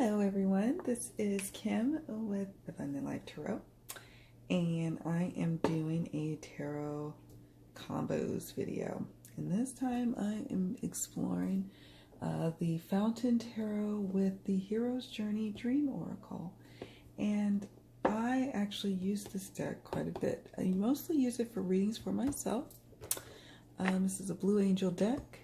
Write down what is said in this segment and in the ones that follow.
Hello everyone, this is Kim with Abundant Life Tarot, and I am doing a tarot combos video. And this time I am exploring the Fountain Tarot with the Hero's Journey Dream Oracle. And I actually use this deck quite a bit. I mostly use it for readings for myself. This is a Blue Angel deck,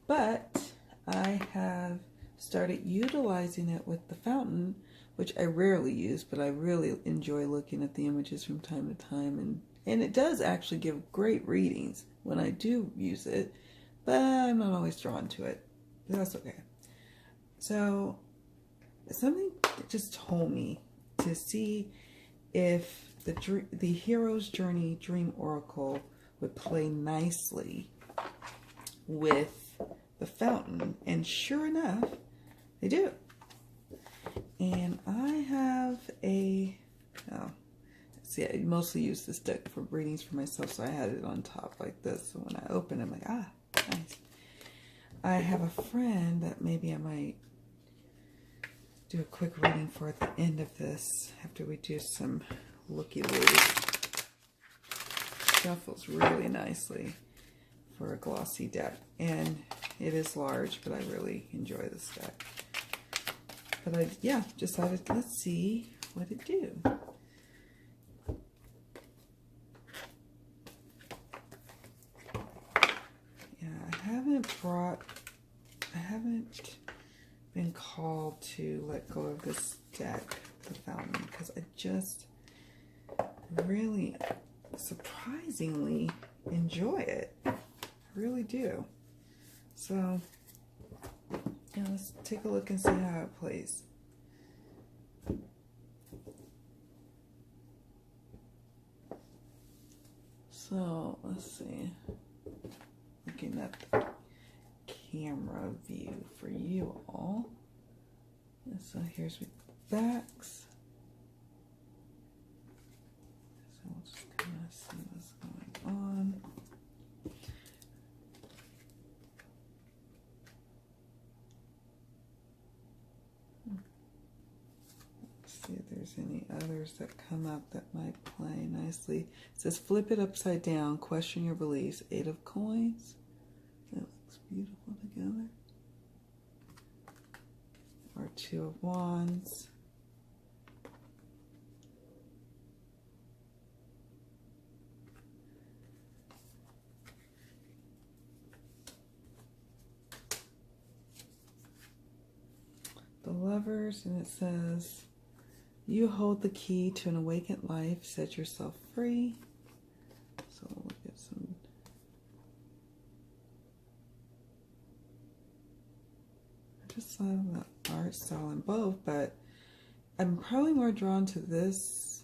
but I have started utilizing it with the fountain, which I rarely use, but I really enjoy looking at the images from time to time, and it does actually give great readings when I do use it, but I'm not always drawn to it, but that's okay. So something just told me to see if the Hero's Journey Dream Oracle would play nicely with the fountain, and sure enough, they do. And I have see, I mostly use this deck for readings for myself, so I had it on top like this. So when I open it, I'm like, ah, nice. I have a friend that maybe I might do a quick reading for at the end of this, after we do some looky-loo. Shuffles really nicely for a glossy deck, and it is large, but I really enjoy this deck. But I, decided, let's see what it do. Yeah, I haven't been called to let go of this deck, the fountain, because I just really surprisingly enjoy it. I really do. So yeah, let's take a look and see how it plays. So let's see. Looking at the camera view for you all. And so here's the backs. So we'll just kind of see what's going on. See if there's any others that come up that might play nicely. It says flip it upside down, question your beliefs. 8 of coins. That looks beautiful together. Or 2 of wands. The Lovers, and it says, you hold the key to an awakened life, set yourself free. So we'll look at some. I just saw the art style in both, but I'm probably more drawn to this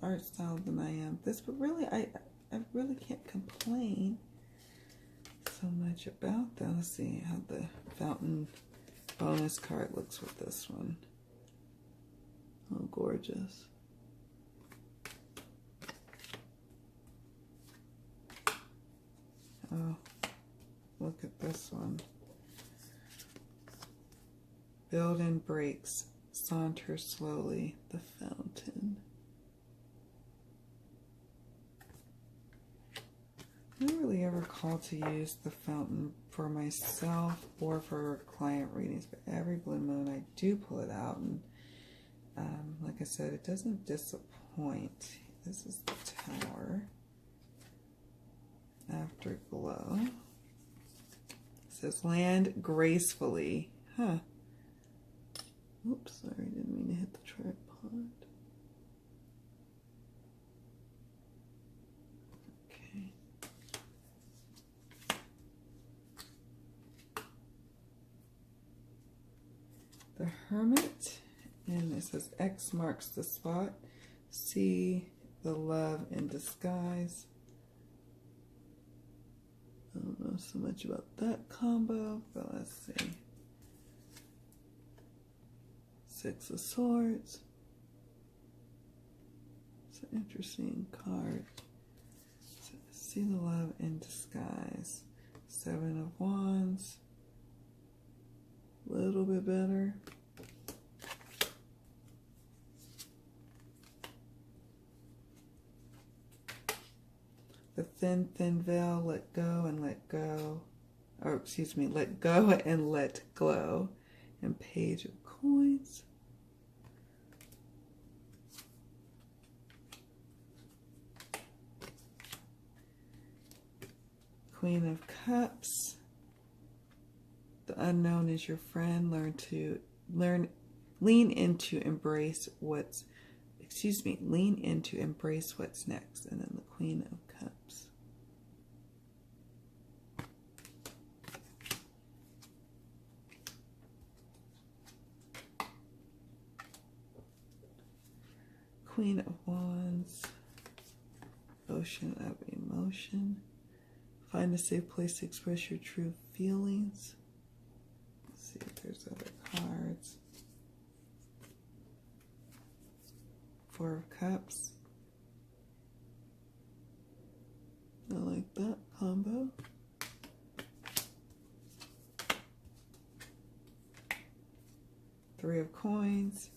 art style than I am this, but really I really can't complain so much about that. Let's see how the fountain bonus card looks with this one. Oh, gorgeous. Oh, look at this one. Build and breaks, saunter slowly, the fountain. I'm not really ever called to use the fountain for myself or for client readings, but every blue moon I do pull it out, and like I said, it doesn't disappoint. This is the Tower. Afterglow. It says land gracefully. Huh. Oops, sorry, didn't mean to hit the tripod. Okay. The Hermit. And it says X marks the spot. See the love in disguise. I don't know so much about that combo, but let's see. 6 of Swords. It's an interesting card. So, see the love in disguise. 7 of Wands. Little little bit better. The thin, thin veil, let go and let go. Or excuse me, let go and let glow. And Page of Coins. Queen of Cups. The unknown is your friend. Lean into embrace what's, lean into embrace what's next. And then the Queen of Cups. Queen of Wands. Ocean of emotion. Find a safe place to express your true feelings. Let's see if there's other cards. Four of Cups. I like that combo. Three of Coins.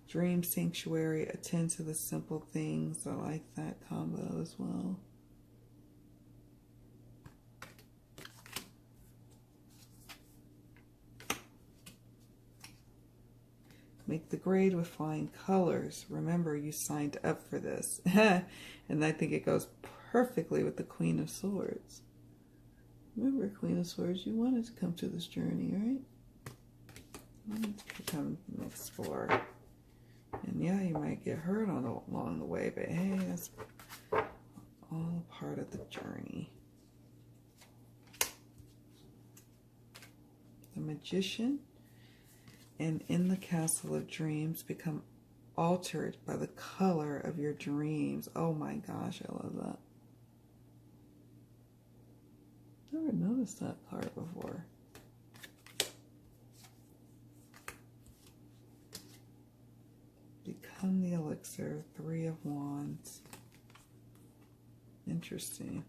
Dream Sanctuary. Attend to the simple things. I like that combo as well. Make the grade with flying colors. Remember, you signed up for this. And I think it goes perfectly with the Queen of Swords. Remember, Queen of Swords, you wanted to come to this journey, right? You wanted to come and explore. And yeah, you might get hurt along the way, but hey, that's all part of the journey. The Magician. And in the castle of dreams, become altered by the color of your dreams. Oh my gosh, I love that. Never noticed that card before. Become the elixir. Three of Wands. Interesting.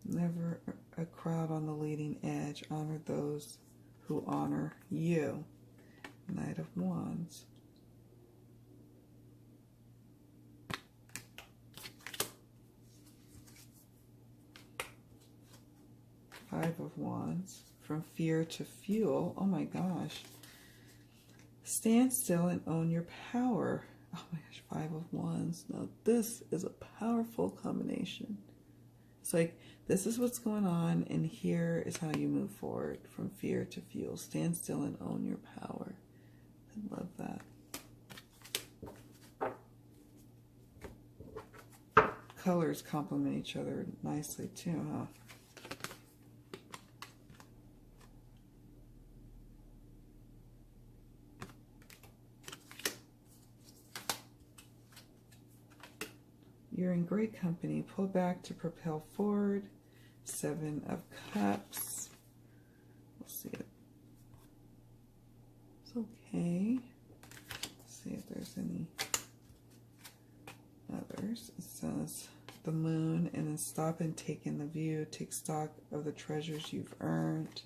Never a crowd on the leading edge. Honor those who honor you. Knight of Wands. Five of Wands. From fear to fuel. Oh my gosh. Stand still and own your power. Oh my gosh, Five of Wands. Now this is a powerful combination. It's like, this is what's going on, and here is how you move forward from fear to fuel. Stand still and own your power. I love that. Colors complement each other nicely too, huh? You're in great company. Pull back to propel forward. Seven of Cups. We'll see it. It's okay. Let's see if there's any others. It says the Moon, and then stop and take in the view. Take stock of the treasures you've earned.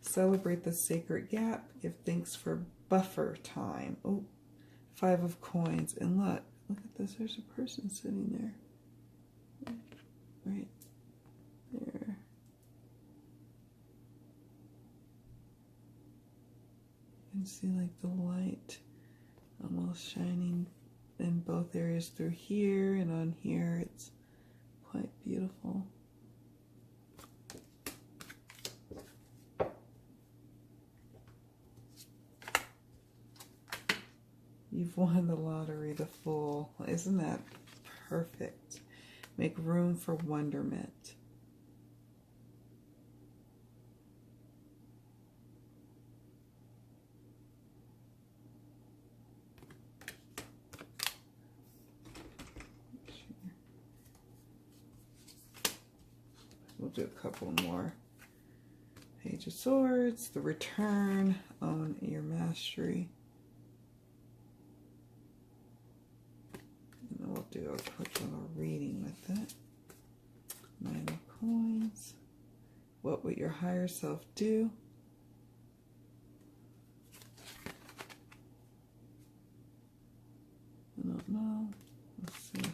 Celebrate the sacred gap. Give thanks for buffer time. Oh, Five of Coins. And look at this. There's a person sitting there. Right there. You can see like the light almost shining in both areas through here and on here. It's quite beautiful. You've won the lottery, the Fool. Isn't that perfect? Make room for wonderment. We'll do a couple more. Page of Swords, the Return, Own Your Mastery. And then we'll do a quick little reading with it. Nine of Coins. What would your higher self do? I don't know. Let's see.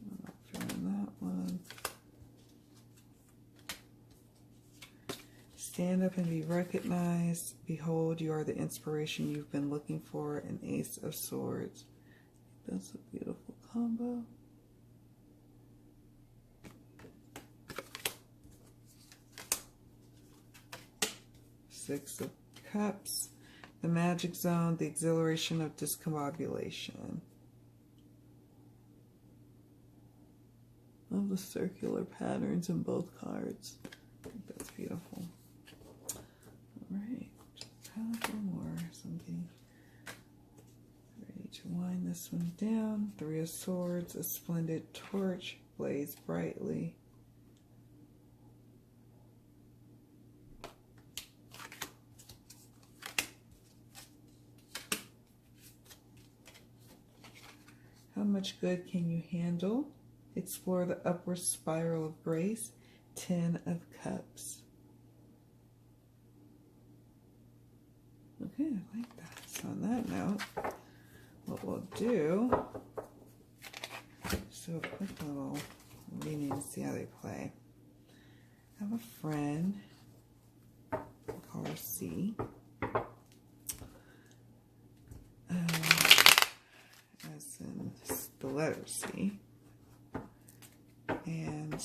I'm not feeling that one. Stand up and be recognized. Behold, you are the inspiration you've been looking for. An Ace of Swords. That's a beautiful combo. Six of Cups. The Magic Zone. The exhilaration of discombobulation. Love the circular patterns in both cards. I think that's beautiful. Alright, just have one more. Something ready to wind this one down. Three of Swords, a splendid torch, blaze brightly. How much good can you handle? Explore the upward spiral of grace. 10 of Cups. Okay, I like that. So on that note, what we'll do, just do a quick little reading to see how they play. I have a friend, I'll call her C. As in the letter C. And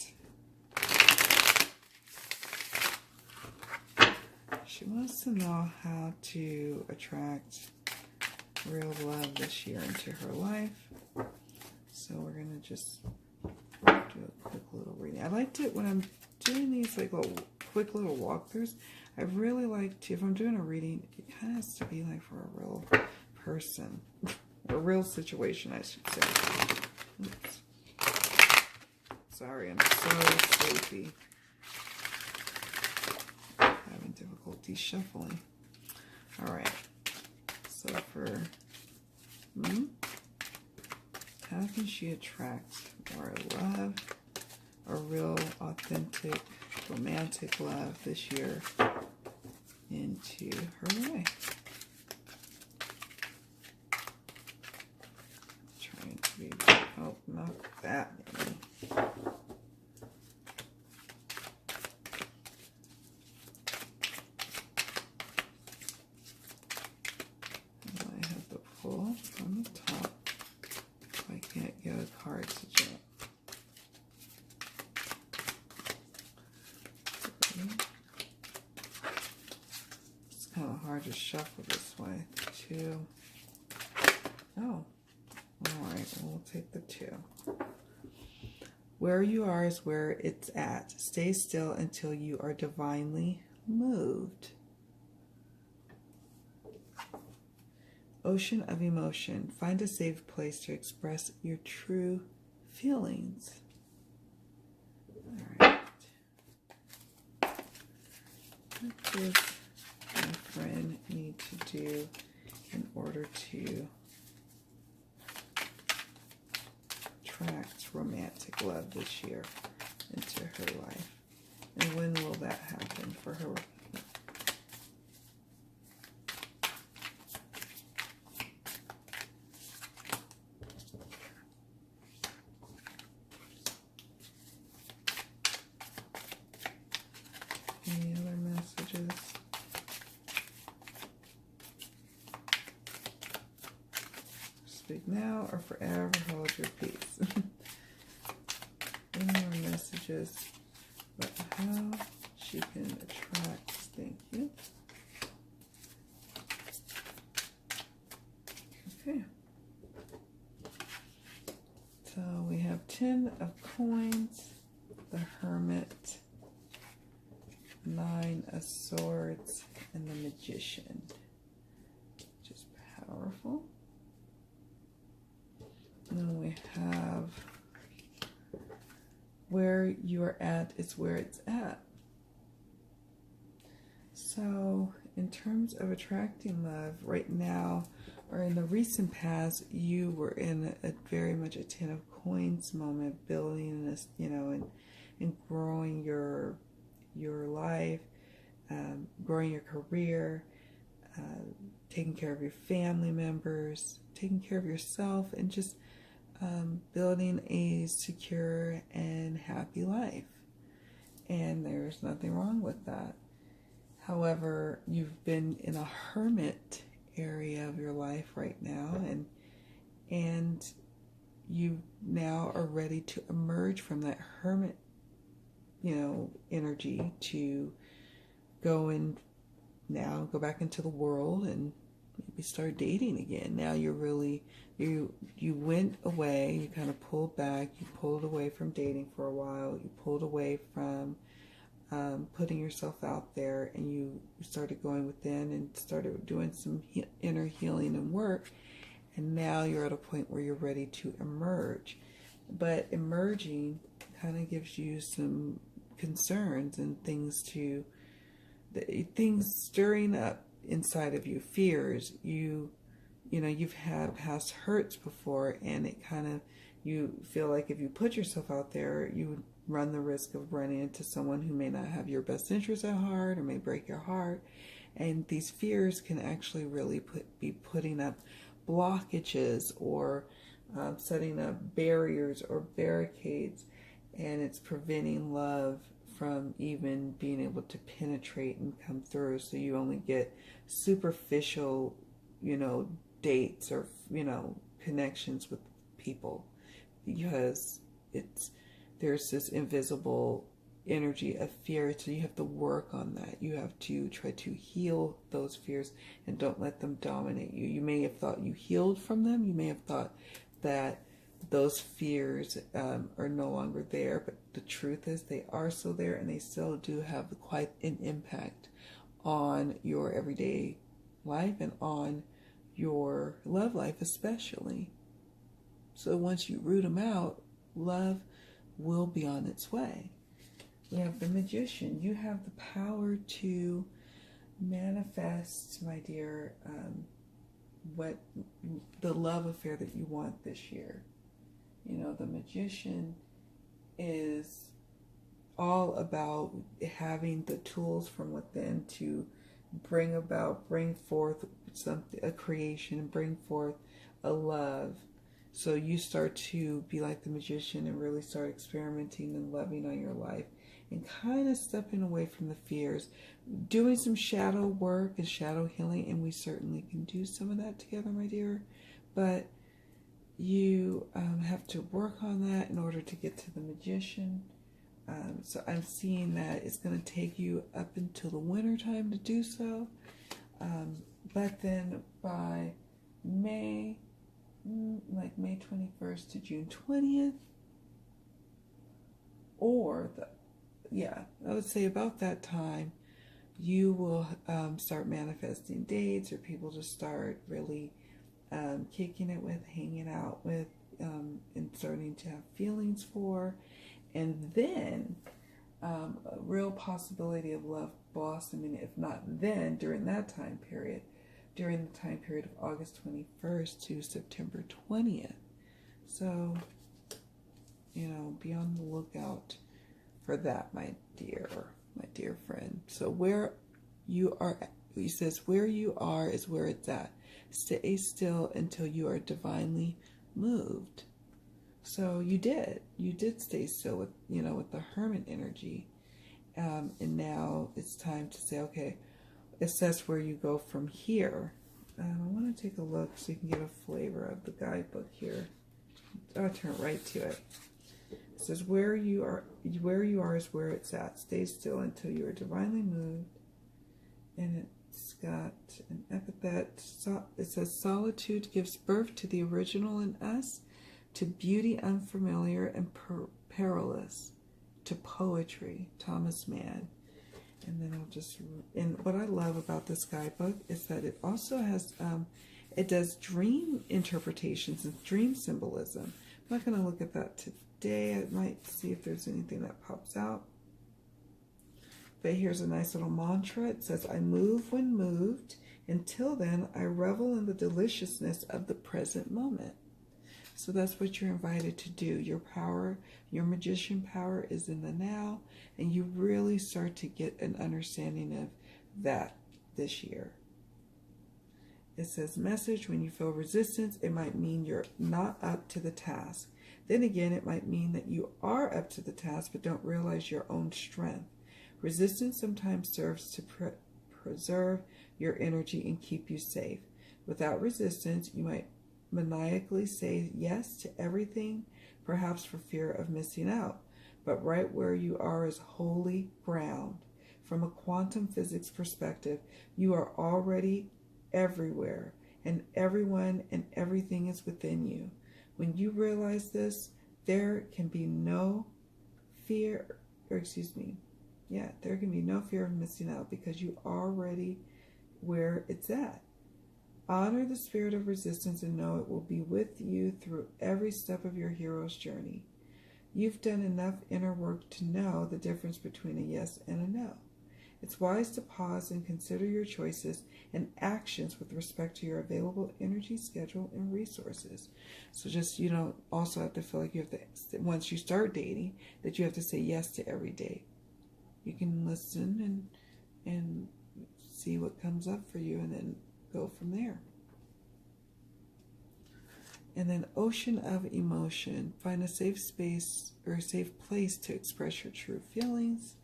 she wants to know how to attract real love this year into her life. So we're going to just do a quick little reading. I liked it when I'm doing these like little quick little walkthroughs. I really like to, if I'm doing a reading, it kind of has to be like for a real person. A real situation, I should say. Oops. Sorry, I'm so sleepy. Having difficulty shuffling. Alright. So for how can she attract more love, a real authentic romantic love this year into her life? Trying to be, oh, not that many. I have the pull on the top. I can't get a card to jump. It's kind of hard to shuffle this way. 2. Oh, alright, we'll take the 2. Where you are is where it's at. Stay still until you are divinely moved. Ocean of emotion. Find a safe place to express your true feelings. All right. What does my friend need to do in order to attract romantic love this year into her life? And when will that happen for her? Any other messages? Speak now or forever hold your peace. Any more messages about how she can attract? Thank you. Okay. So we have 10 of Coins, the Hermit, 9 of Swords, and the Magician, which is powerful. And then we have where you're at is where it's at. So in terms of attracting love right now, or in the recent past, you were in a very much a Ten of Coins moment, building this, and growing your life, growing your career, taking care of your family members, taking care of yourself, and just building a secure and happy life. And there's nothing wrong with that. However, you've been in a hermit area of your life right now, and you now are ready to emerge from that hermit, energy to go back into the world and maybe start dating again. Now you're really, you went away, you kind of pulled back, you pulled away from dating for a while, you pulled away from putting yourself out there, and you started going within and started doing some inner healing and work, and now you're at a point where you're ready to emerge. But emerging kind of gives you some concerns and things stirring up inside of you, fears. You've had past hurts before, and it kind of, you feel like if you put yourself out there, you run the risk of running into someone who may not have your best interests at heart or may break your heart. And these fears can actually really be putting up blockages or setting up barriers or barricades, and it's preventing love from even being able to penetrate and come through. So you only get superficial, dates or, connections with people, because there's this invisible energy of fear. So you have to work on that. You have to try to heal those fears and don't let them dominate you. You may have thought you healed from them. You may have thought that those fears are no longer there, but the truth is they are still there, and they still do have quite an impact on your everyday life and on your love life especially. So once you root them out, love will be on its way. We have the Magician. You have the power to manifest, my dear, what the love affair that you want this year. The Magician is all about having the tools from within to bring forth a creation, and bring forth a love. So you start to be like the Magician and really start experimenting and loving on your life, and kind of stepping away from the fears, doing some shadow work and shadow healing, and we certainly can do some of that together, my dear. But you have to work on that in order to get to the Magician. So I'm seeing that it's going to take you up until the winter time to do so. But then by May 21st to June 20th, I would say about that time, you will start manifesting dates, or people to start really kicking it with, hanging out with, and starting to have feelings for. And then a real possibility of love blossoming, if not then, during that time period, during the time period of August 21st to September 20th. So, be on the lookout for that, my dear friend. So where you are, he says, where you are is where it's at. Stay still until you are divinely moved. So you did stay still with, with the Hermit energy. And now it's time to say, okay, assess where you go from here. I want to take a look so you can get a flavor of the guidebook here. I'll turn right to it. It says, where you are is where it's at. Stay still until you are divinely moved. And it's got an epithet. It says, solitude gives birth to the original in us, to beauty unfamiliar and perilous, to poetry. Thomas Mann. And then and what I love about this guidebook is that it also has, it does dream interpretations and dream symbolism. I'm not going to look at that day. I might see if there's anything that pops out. But here's a nice little mantra. It says, I move when moved. Until then, I revel in the deliciousness of the present moment. So that's what you're invited to do. Your power, your magician power is in the now, and you really start to get an understanding of that this year. It says, message, when you feel resistance, it might mean you're not up to the task. Then again, it might mean that you are up to the task, but don't realize your own strength. Resistance sometimes serves to preserve your energy and keep you safe. Without resistance, you might maniacally say yes to everything, perhaps for fear of missing out. But right where you are is holy ground. From a quantum physics perspective, you are already everywhere, and everyone and everything is within you. When you realize this, there can be no fear, there can be no fear of missing out because you are already where it's at. Honor the spirit of resistance and know it will be with you through every step of your hero's journey. You've done enough inner work to know the difference between a yes and a no. It's wise to pause and consider your choices and actions with respect to your available energy, schedule, and resources. So just, you don't also have to feel like you have to, once you start dating, that you have to say yes to every date. You can listen and see what comes up for you and then go from there. And then ocean of emotion. Find a safe space or a safe place to express your true feelings.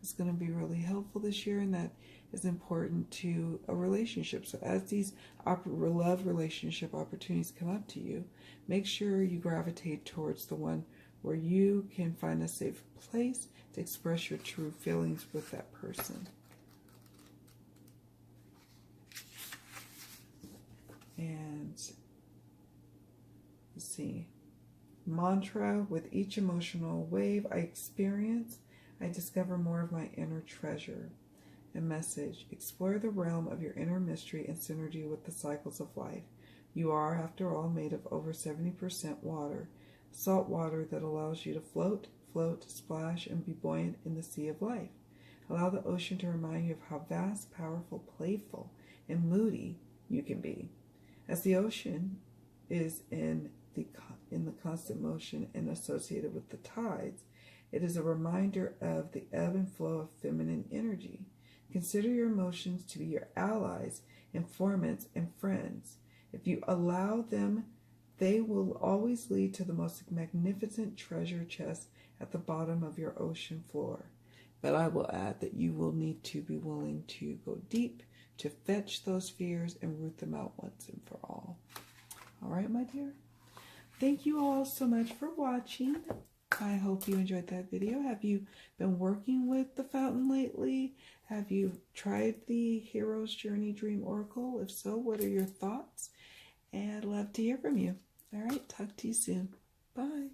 It's going to be really helpful this year, and that is important to a relationship. So as these love relationship opportunities come up to you, make sure you gravitate towards the one where you can find a safe place to express your true feelings with that person. And let's see. Mantra, with each emotional wave I experience, I discover more of my inner treasure. A message, explore the realm of your inner mystery and synergy with the cycles of life. You are, after all, made of over 70% water, salt water that allows you to float, splash, and be buoyant in the sea of life. Allow the ocean to remind you of how vast, powerful, playful, and moody you can be. As the ocean is in the constant motion and associated with the tides, it is a reminder of the ebb and flow of feminine energy. Consider your emotions to be your allies, informants, and friends. If you allow them, they will always lead to the most magnificent treasure chest at the bottom of your ocean floor. But I will add that you will need to be willing to go deep to fetch those fears and root them out once and for all. All right, my dear? Thank you all so much for watching. I hope you enjoyed that video. Have you been working with the fountain lately? Have you tried the Hero's Journey Dream Oracle? If so, what are your thoughts? And I'd love to hear from you. All right, talk to you soon. Bye.